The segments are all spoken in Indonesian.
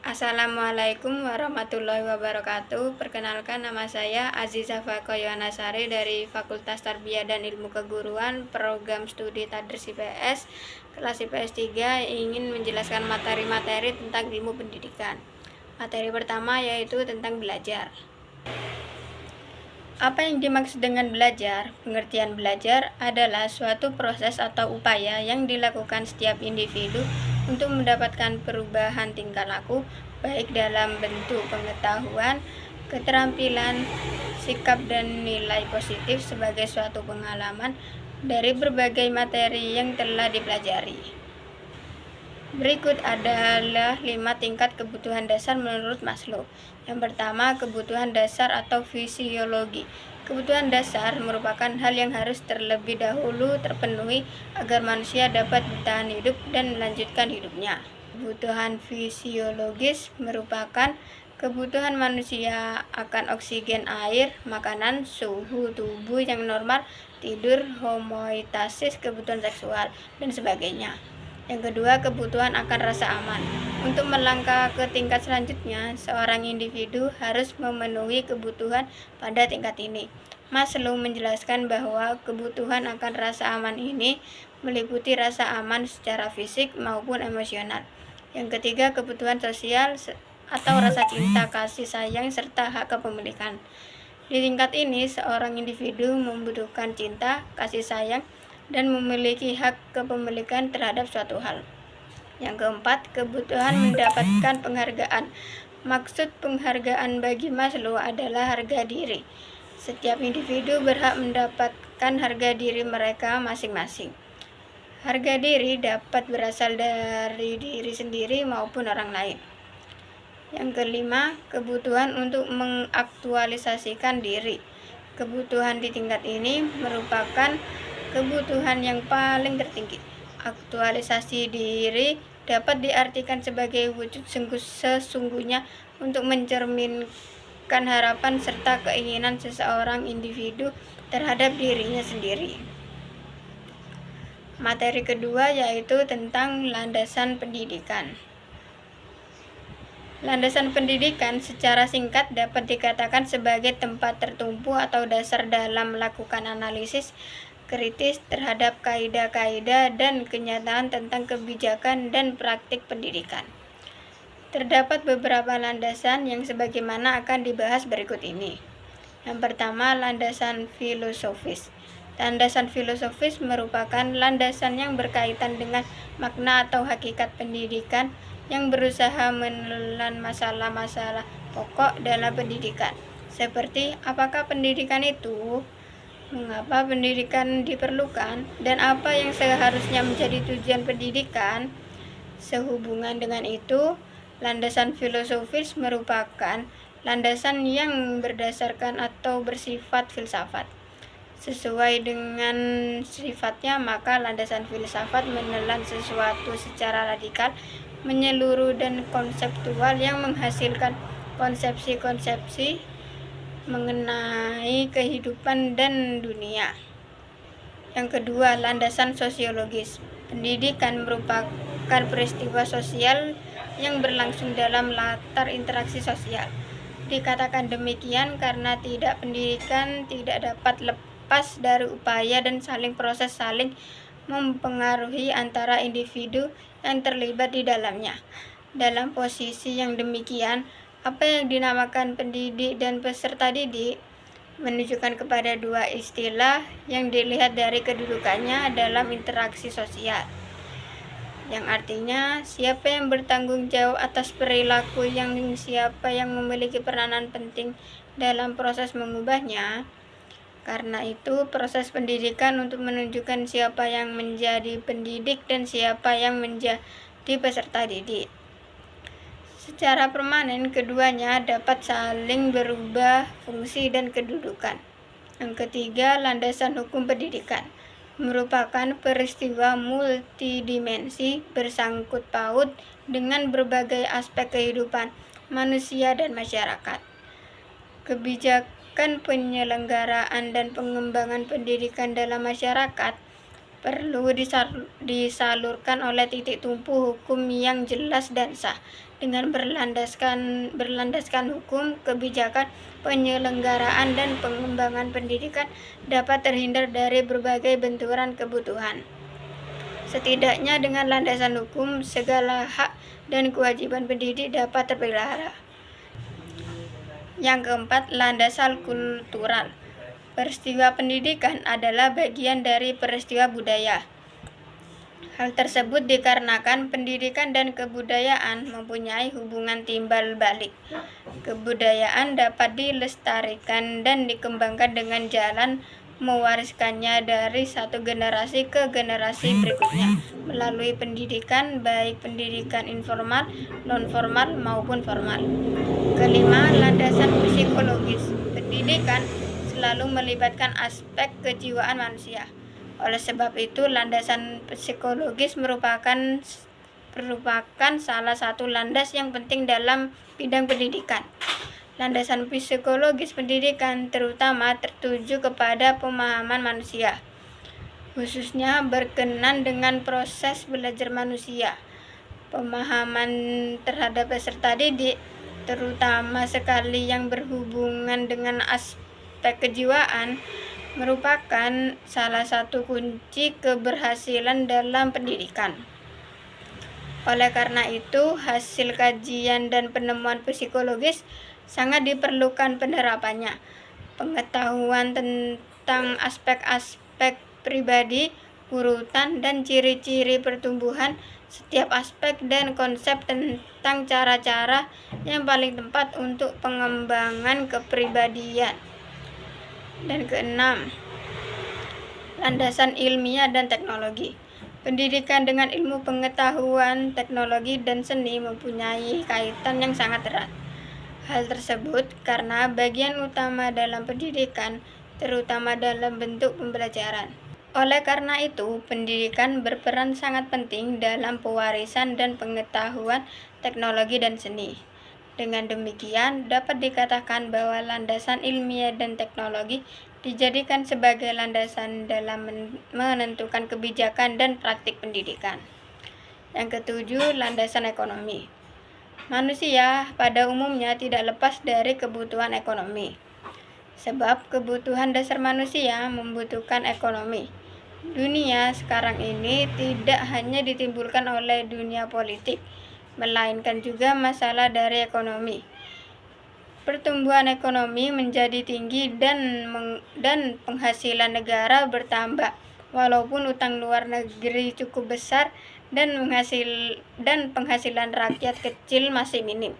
Assalamualaikum warahmatullahi wabarakatuh. Perkenalkan, nama saya Azizah Fakoyowanasari dari Fakultas Tarbiyah dan Ilmu Keguruan, Program Studi Tadris IPS, kelas IPS 3, ingin menjelaskan materi-materi tentang ilmu pendidikan. Materi pertama yaitu tentang belajar. Apa yang dimaksud dengan belajar? Pengertian belajar adalah suatu proses atau upaya yang dilakukan setiap individu untuk mendapatkan perubahan tingkah laku, baik dalam bentuk pengetahuan, keterampilan, sikap, dan nilai positif sebagai suatu pengalaman dari berbagai materi yang telah dipelajari. Berikut adalah 5 tingkat kebutuhan dasar menurut Maslow. Yang pertama, kebutuhan dasar atau fisiologi. Kebutuhan dasar merupakan hal yang harus terlebih dahulu terpenuhi agar manusia dapat bertahan hidup dan melanjutkan hidupnya. Kebutuhan fisiologis merupakan kebutuhan manusia akan oksigen, air, makanan, suhu tubuh yang normal, tidur, homeostasis, kebutuhan seksual, dan sebagainya. Yang kedua, kebutuhan akan rasa aman. Untuk melangkah ke tingkat selanjutnya, seorang individu harus memenuhi kebutuhan pada tingkat ini. Maslow menjelaskan bahwa kebutuhan akan rasa aman ini meliputi rasa aman secara fisik maupun emosional. Yang ketiga, kebutuhan sosial atau rasa cinta, kasih sayang, serta hak kepemilikan. Di tingkat ini, seorang individu membutuhkan cinta, kasih sayang, dan memiliki hak kepemilikan terhadap suatu hal. Yang keempat, kebutuhan mendapatkan penghargaan. Maksud penghargaan bagi Maslow adalah harga diri. Setiap individu berhak mendapatkan harga diri mereka masing-masing. Harga diri dapat berasal dari diri sendiri maupun orang lain. Yang kelima, kebutuhan untuk mengaktualisasikan diri. Kebutuhan di tingkat ini merupakan kebutuhan yang paling tertinggi. Aktualisasi diri dapat diartikan sebagai wujud sesungguhnya untuk mencerminkan harapan serta keinginan seseorang individu terhadap dirinya sendiri. Materi kedua yaitu tentang landasan pendidikan. Landasan pendidikan secara singkat dapat dikatakan sebagai tempat tertumpu atau dasar dalam melakukan analisis kritis terhadap kaidah-kaidah dan kenyataan tentang kebijakan dan praktik pendidikan. Terdapat beberapa landasan yang sebagaimana akan dibahas berikut ini. Yang pertama, landasan filosofis. Landasan filosofis merupakan landasan yang berkaitan dengan makna atau hakikat pendidikan yang berusaha menelan masalah-masalah pokok dalam pendidikan, seperti apakah pendidikan itu, mengapa pendidikan diperlukan, dan apa yang seharusnya menjadi tujuan pendidikan. Sehubungan dengan itu, landasan filosofis merupakan landasan yang berdasarkan atau bersifat filsafat. Sesuai dengan sifatnya, maka landasan filsafat menelan sesuatu secara radikal, menyeluruh, dan konseptual yang menghasilkan konsepsi-konsepsi mengenai kehidupan dan dunia. Yang kedua, landasan sosiologis. Pendidikan merupakan peristiwa sosial yang berlangsung dalam latar interaksi sosial. Dikatakan demikian karena pendidikan tidak dapat lepas dari upaya dan proses saling mempengaruhi antara individu yang terlibat di dalamnya. Dalam posisi yang demikian, apa yang dinamakan pendidik dan peserta didik menunjukkan kepada dua istilah yang dilihat dari kedudukannya dalam interaksi sosial, yang artinya siapa yang bertanggung jawab atas perilaku siapa yang memiliki peranan penting dalam proses mengubahnya. Karena itu, proses pendidikan untuk menunjukkan siapa yang menjadi pendidik dan siapa yang menjadi peserta didik. Secara permanen, keduanya dapat saling berubah fungsi dan kedudukan. Yang ketiga, landasan hukum pendidikan merupakan peristiwa multidimensi bersangkut paut dengan berbagai aspek kehidupan manusia dan masyarakat. Kebijakan penyelenggaraan dan pengembangan pendidikan dalam masyarakat perlu disalurkan oleh titik tumpu hukum yang jelas dan sah. Dengan berlandaskan hukum, kebijakan penyelenggaraan dan pengembangan pendidikan dapat terhindar dari berbagai benturan kebutuhan. Setidaknya dengan landasan hukum, segala hak dan kewajiban pendidik dapat terpelihara. Yang keempat, landasan kultural. Peristiwa pendidikan adalah bagian dari peristiwa budaya. Hal tersebut dikarenakan pendidikan dan kebudayaan mempunyai hubungan timbal balik. Kebudayaan dapat dilestarikan dan dikembangkan dengan jalan mewariskannya dari satu generasi ke generasi berikutnya melalui pendidikan, baik pendidikan informal, non-formal maupun formal. Kelima, landasan psikologis. Pendidikan selalu melibatkan aspek kejiwaan manusia. Oleh sebab itu, landasan psikologis merupakan salah satu landas yang penting dalam bidang pendidikan. Landasan psikologis pendidikan terutama tertuju kepada pemahaman manusia, khususnya berkenan dengan proses belajar manusia. Pemahaman terhadap peserta didik, terutama sekali yang berhubungan dengan aspek kejiwaan, merupakan salah satu kunci keberhasilan dalam pendidikan. Oleh karena itu, hasil kajian dan penemuan psikologis sangat diperlukan penerapannya. Pengetahuan tentang aspek-aspek pribadi, urutan dan ciri-ciri pertumbuhan setiap aspek dan konsep tentang cara-cara yang paling tepat untuk pengembangan kepribadian. Dan keenam, landasan ilmiah dan teknologi. Pendidikan dengan ilmu pengetahuan, teknologi, dan seni mempunyai kaitan yang sangat erat. Hal tersebut karena bagian utama dalam pendidikan, terutama dalam bentuk pembelajaran. Oleh karena itu, pendidikan berperan sangat penting dalam pewarisan dan pengetahuan teknologi dan seni. Dengan demikian, dapat dikatakan bahwa landasan ilmiah dan teknologi dijadikan sebagai landasan dalam menentukan kebijakan dan praktik pendidikan. Yang ketujuh, landasan ekonomi. Manusia pada umumnya tidak lepas dari kebutuhan ekonomi, sebab kebutuhan dasar manusia membutuhkan ekonomi. Dunia sekarang ini tidak hanya ditimbulkan oleh dunia politik, melainkan juga masalah dari ekonomi. Pertumbuhan ekonomi menjadi tinggi dan penghasilan negara bertambah, walaupun utang luar negeri cukup besar dan penghasilan rakyat kecil masih minim.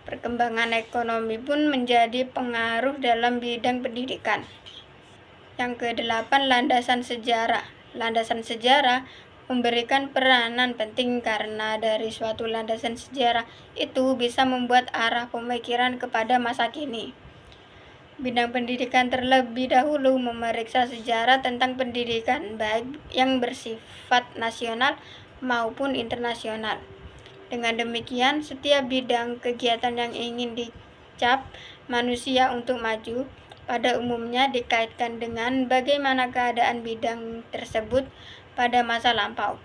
Perkembangan ekonomi pun menjadi pengaruh dalam bidang pendidikan. Yang kedelapan, landasan sejarah. Landasan sejarah memberikan peranan penting karena dari suatu landasan sejarah itu bisa membuat arah pemikiran kepada masa kini. Bidang pendidikan terlebih dahulu memeriksa sejarah tentang pendidikan, baik yang bersifat nasional maupun internasional. Dengan demikian, setiap bidang kegiatan yang ingin dicap manusia untuk maju, pada umumnya dikaitkan dengan bagaimana keadaan bidang tersebut pada masa lampau.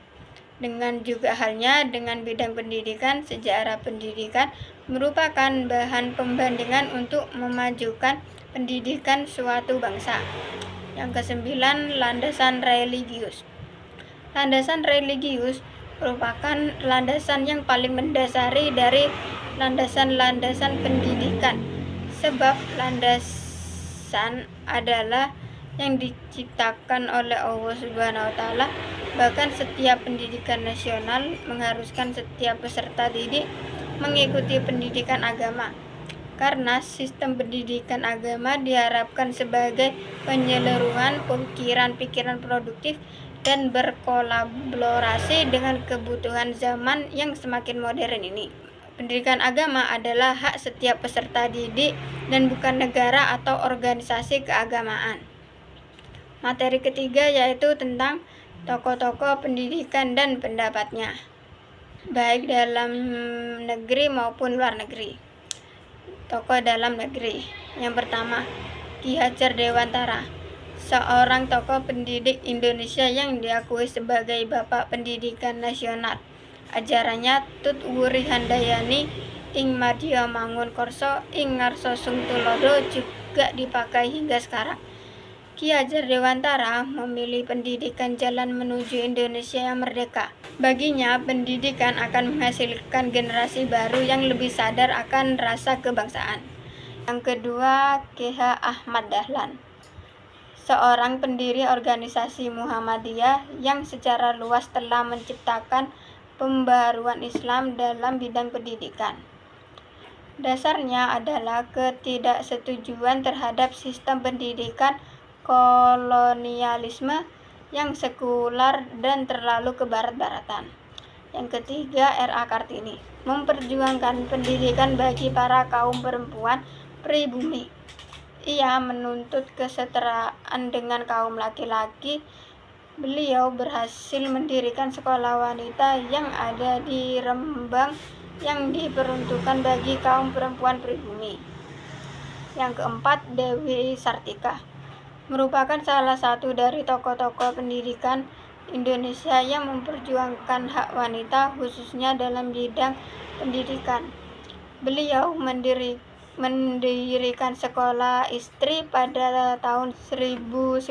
Dengan juga halnya dengan bidang pendidikan, sejarah pendidikan merupakan bahan pembandingan untuk memajukan pendidikan suatu bangsa. Yang kesembilan, landasan religius. Landasan religius merupakan landasan yang paling mendasari dari landasan-landasan pendidikan, sebab landasan adalah yang diciptakan oleh Allah Subhanahu wa Ta'ala. Bahkan setiap pendidikan nasional mengharuskan setiap peserta didik mengikuti pendidikan agama, karena sistem pendidikan agama diharapkan sebagai penyeluruhan pikiran-pikiran produktif dan berkolaborasi dengan kebutuhan zaman yang semakin modern ini. Pendidikan agama adalah hak setiap peserta didik dan bukan negara atau organisasi keagamaan. Materi ketiga yaitu tentang tokoh-tokoh pendidikan dan pendapatnya, baik dalam negeri maupun luar negeri. Tokoh dalam negeri. Yang pertama, Ki Hajar Dewantara. seorang tokoh pendidik Indonesia yang diakui sebagai Bapak Pendidikan Nasional. Ajarannya Tut Wuri Handayani ing Madya Mangun Korso ing Ngarso Sung Tulodo juga dipakai hingga sekarang. Ki Hajar Dewantara memilih pendidikan jalan menuju Indonesia yang merdeka. Baginya, pendidikan akan menghasilkan generasi baru yang lebih sadar akan rasa kebangsaan. Yang kedua, K.H. Ahmad Dahlan, seorang pendiri organisasi Muhammadiyah yang secara luas telah menciptakan pembaharuan Islam dalam bidang pendidikan. Dasarnya adalah ketidaksetujuan terhadap sistem pendidikan kolonialisme yang sekular dan terlalu kebarat-baratan. Yang ketiga, R.A. Kartini memperjuangkan pendidikan bagi para kaum perempuan pribumi. Ia menuntut kesetaraan dengan kaum laki-laki. Beliau berhasil mendirikan sekolah wanita yang ada di Rembang yang diperuntukkan bagi kaum perempuan pribumi. Yang keempat, Dewi Sartika merupakan salah satu dari tokoh-tokoh pendidikan Indonesia yang memperjuangkan hak wanita khususnya dalam bidang pendidikan. Beliau mendirikan sekolah istri pada tahun 1904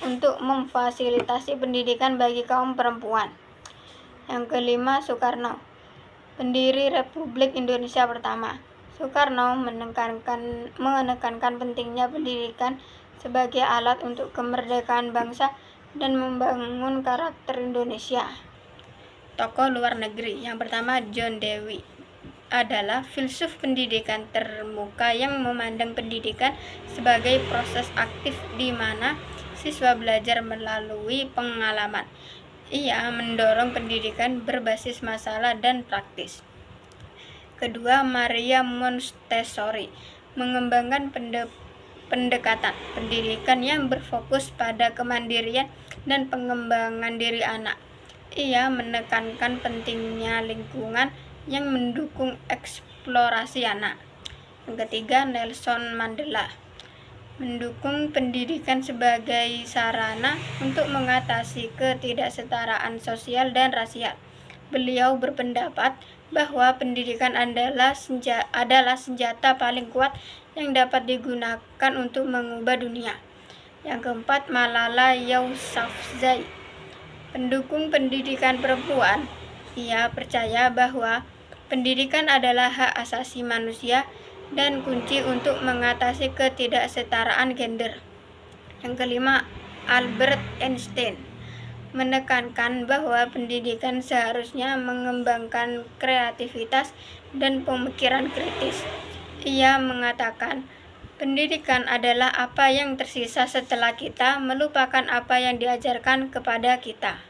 untuk memfasilitasi pendidikan bagi kaum perempuan. Yang kelima, Soekarno, pendiri Republik Indonesia pertama. Soekarno menekankan pentingnya pendidikan sebagai alat untuk kemerdekaan bangsa dan membangun karakter Indonesia. Tokoh luar negeri yang pertama, John Dewey, adalah filsuf pendidikan termuka yang memandang pendidikan sebagai proses aktif di mana siswa belajar melalui pengalaman. Ia mendorong pendidikan berbasis masalah dan praktis. Kedua, Maria Montessori mengembangkan pendekatan pendidikan yang berfokus pada kemandirian dan pengembangan diri anak. Ia menekankan pentingnya lingkungan yang mendukung eksplorasi anak. Yang ketiga, Nelson Mandela mendukung pendidikan sebagai sarana untuk mengatasi ketidaksetaraan sosial dan rasial. Beliau berpendapat bahwa pendidikan adalah senjata paling kuat yang dapat digunakan untuk mengubah dunia. Yang keempat, Malala Yousafzai, pendukung pendidikan perempuan. Ia percaya bahwa pendidikan adalah hak asasi manusia dan kunci untuk mengatasi ketidaksetaraan gender. Yang kelima, Albert Einstein menekankan bahwa pendidikan seharusnya mengembangkan kreativitas dan pemikiran kritis. Ia mengatakan, pendidikan adalah apa yang tersisa setelah kita melupakan apa yang diajarkan kepada kita.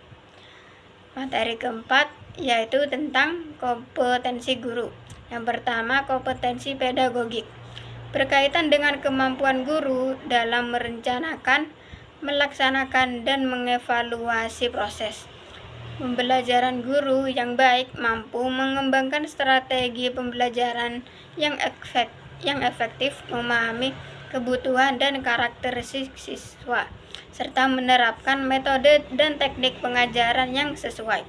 Materi keempat yaitu tentang kompetensi guru. Yang pertama, kompetensi pedagogik, berkaitan dengan kemampuan guru dalam merencanakan, melaksanakan, dan mengevaluasi proses. Pembelajaran guru yang baik mampu mengembangkan strategi pembelajaran yang efektif, memahami kebutuhan dan karakteristik siswa, serta menerapkan metode dan teknik pengajaran yang sesuai.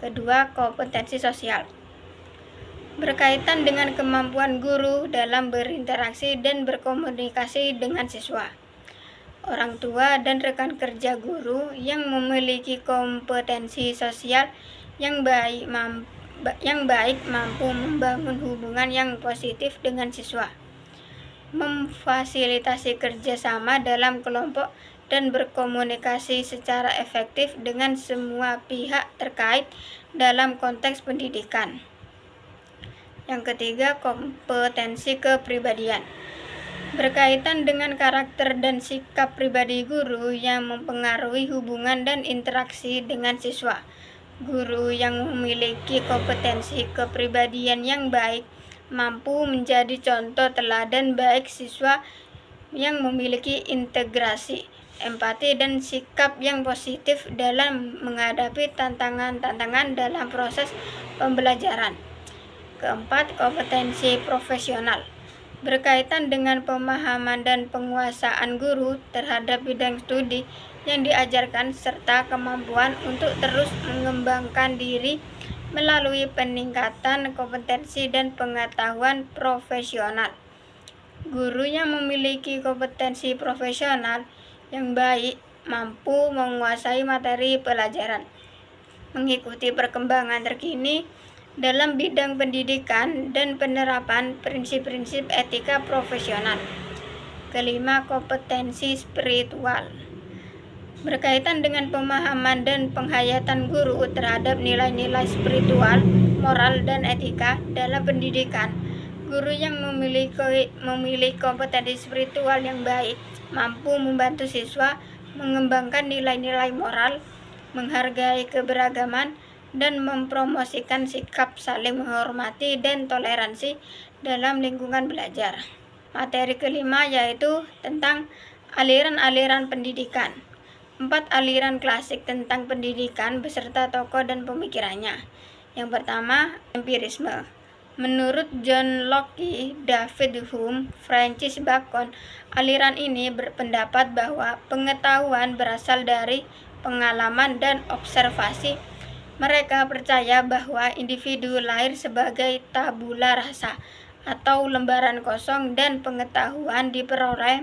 Kedua, kompetensi sosial, berkaitan dengan kemampuan guru dalam berinteraksi dan berkomunikasi dengan siswa, orang tua, dan rekan kerja guru yang memiliki kompetensi sosial yang baik mampu membangun hubungan yang positif dengan siswa, memfasilitasi kerjasama dalam kelompok, dan berkomunikasi secara efektif dengan semua pihak terkait dalam konteks pendidikan. Yang ketiga, kompetensi kepribadian, berkaitan dengan karakter dan sikap pribadi guru yang mempengaruhi hubungan dan interaksi dengan siswa. Guru yang memiliki kompetensi kepribadian yang baik mampu menjadi contoh teladan baik siswa yang memiliki integrasi, empati, dan sikap yang positif dalam menghadapi tantangan-tantangan dalam proses pembelajaran. Keempat, kompetensi profesional, berkaitan dengan pemahaman dan penguasaan guru terhadap bidang studi yang diajarkan serta kemampuan untuk terus mengembangkan diri melalui peningkatan kompetensi dan pengetahuan profesional. Guru yang memiliki kompetensi profesional yang baik mampu menguasai materi pelajaran, mengikuti perkembangan terkini dalam bidang pendidikan dan penerapan prinsip-prinsip etika profesional. Kelima, kompetensi spiritual. Berkaitan dengan pemahaman dan penghayatan guru terhadap nilai-nilai spiritual, moral, dan etika dalam pendidikan. Guru yang memiliki kompetensi spiritual yang baik mampu membantu siswa mengembangkan nilai-nilai moral, menghargai keberagaman, dan mempromosikan sikap saling menghormati dan toleransi dalam lingkungan belajar. Materi kelima yaitu tentang aliran-aliran pendidikan. 4 aliran klasik tentang pendidikan beserta tokoh dan pemikirannya. Yang pertama, empirisme. Menurut John Locke, David Hume, Francis Bacon, aliran ini berpendapat bahwa pengetahuan berasal dari pengalaman dan observasi. Mereka percaya bahwa individu lahir sebagai tabula rasa atau lembaran kosong dan pengetahuan diperoleh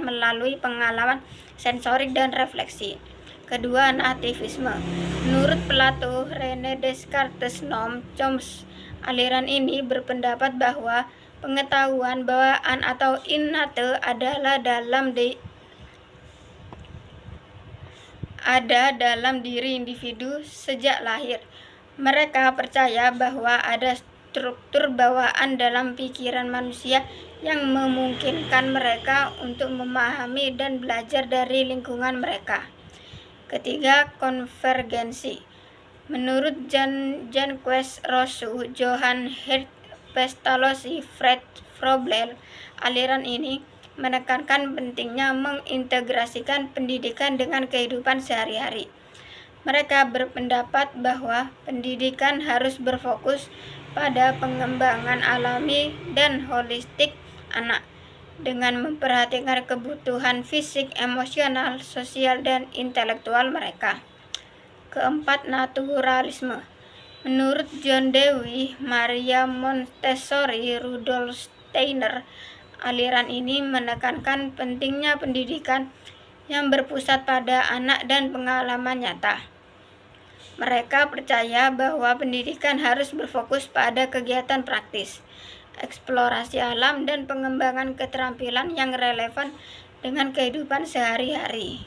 melalui pengalaman sensorik dan refleksi. Kedua, nativisme. Menurut Plato, René Descartes, Noam Chomsky, aliran ini berpendapat bahwa pengetahuan bawaan atau innate ada dalam diri individu sejak lahir. Mereka percaya bahwa ada struktur bawaan dalam pikiran manusia yang memungkinkan mereka untuk memahami dan belajar dari lingkungan mereka. Ketiga, konvergensi. Menurut Jean-Jacques Rousseau, Johann Hirt, Pestalozzi, Fred Froebel, aliran ini menekankan pentingnya mengintegrasikan pendidikan dengan kehidupan sehari-hari. Mereka berpendapat bahwa pendidikan harus berfokus pada pengembangan alami dan holistik anak dengan memperhatikan kebutuhan fisik, emosional, sosial, dan intelektual mereka. Keempat, naturalisme. Menurut John Dewey, Maria Montessori, Rudolf Steiner, aliran ini menekankan pentingnya pendidikan yang berpusat pada anak dan pengalaman nyata. Mereka percaya bahwa pendidikan harus berfokus pada kegiatan praktis, eksplorasi alam, dan pengembangan keterampilan yang relevan dengan kehidupan sehari-hari.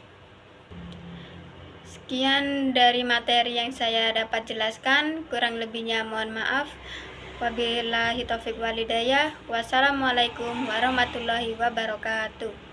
Sekian dari materi yang saya dapat jelaskan, kurang lebihnya mohon maaf. Wabillahi taufiq walhidayah. Wassalamualaikum warahmatullahi wabarakatuh.